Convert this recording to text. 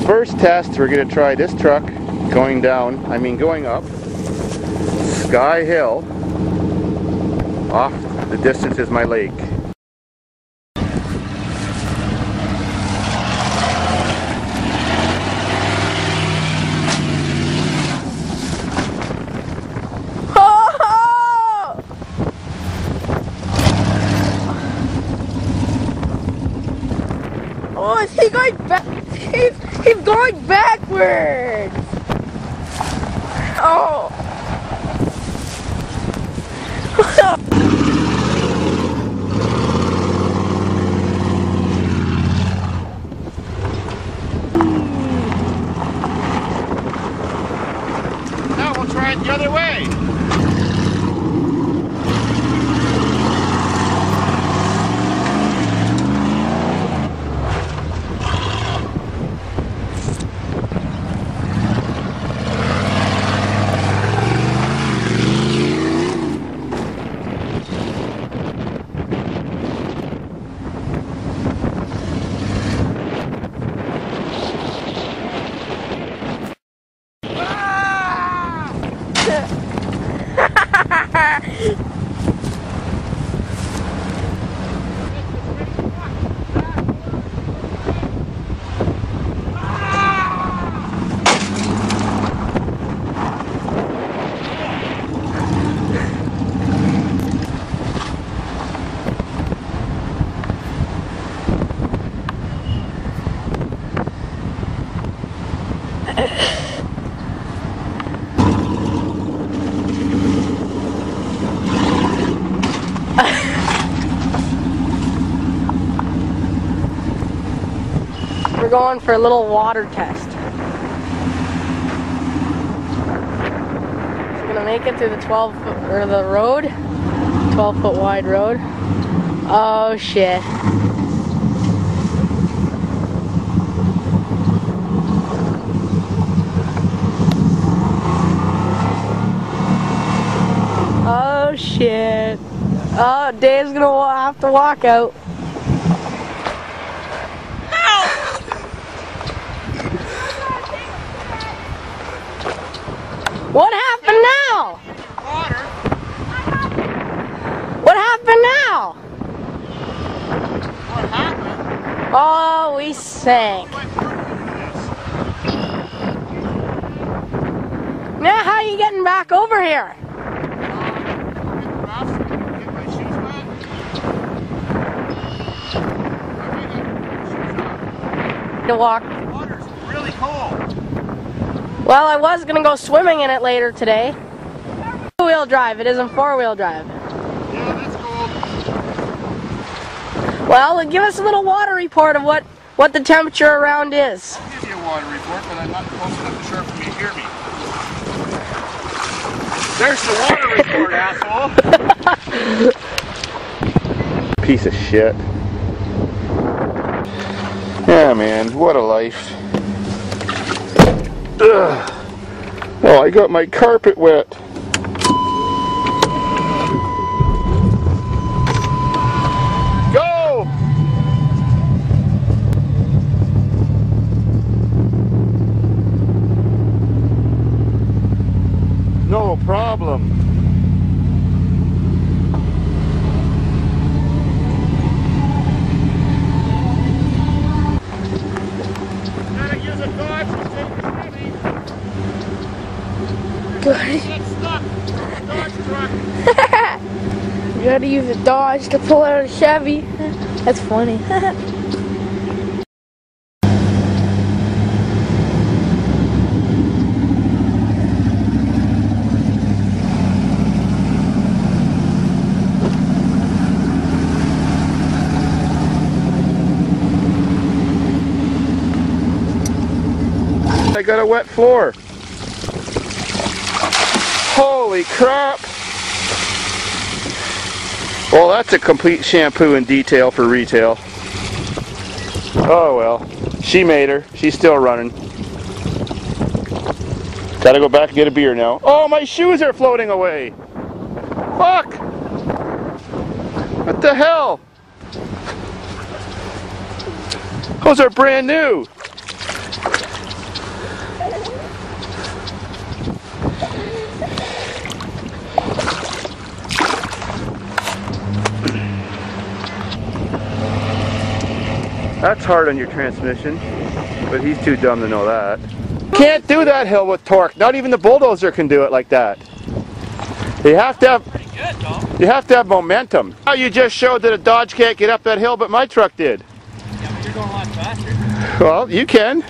First test, we're going to try this truck going up Sky Hill. Off the distance is my lake. Oh, is he going back? He's going backwards! Oh! Now we'll try it the other way. We're going for a little water test. We're gonna make it through the 12-foot or the road, 12-foot wide road. Oh shit! Oh shit! Oh, Dave's gonna have to walk out. What happened now? Water. What happened now? What happened? Oh, we sank. Now, how are you getting back over here? Get my shoes wet. To walk. The water's really cold. Well, I was gonna go swimming in it later today. Four-wheel drive. It isn't four-wheel drive. Yeah, that's cold. Well, give us a little water report of what the temperature around is. I'll give you a water report, but I'm not close enough to sure for you to hear me. There's the water report, asshole. Piece of shit. Yeah, man, what a life. Ugh. Oh, I got my carpet wet. Go! No problem. Gotta use a dodge to take the heavy. Get stuck. Dodge truck. You gotta use a Dodge to pull out a Chevy. That's funny. I got a wet floor. Holy crap! Well, that's a complete shampoo and detail for retail. Oh well, she made her. She's still running. Gotta go back and get a beer now. Oh, my shoes are floating away! Fuck! What the hell? Those are brand new! That's hard on your transmission, but he's too dumb to know that. Can't do that hill with torque. Not even the bulldozer can do it like that. You have to have momentum. Now you just showed that a Dodge can't get up that hill, but my truck did. Yeah, but you're going a lot faster. Well, you can.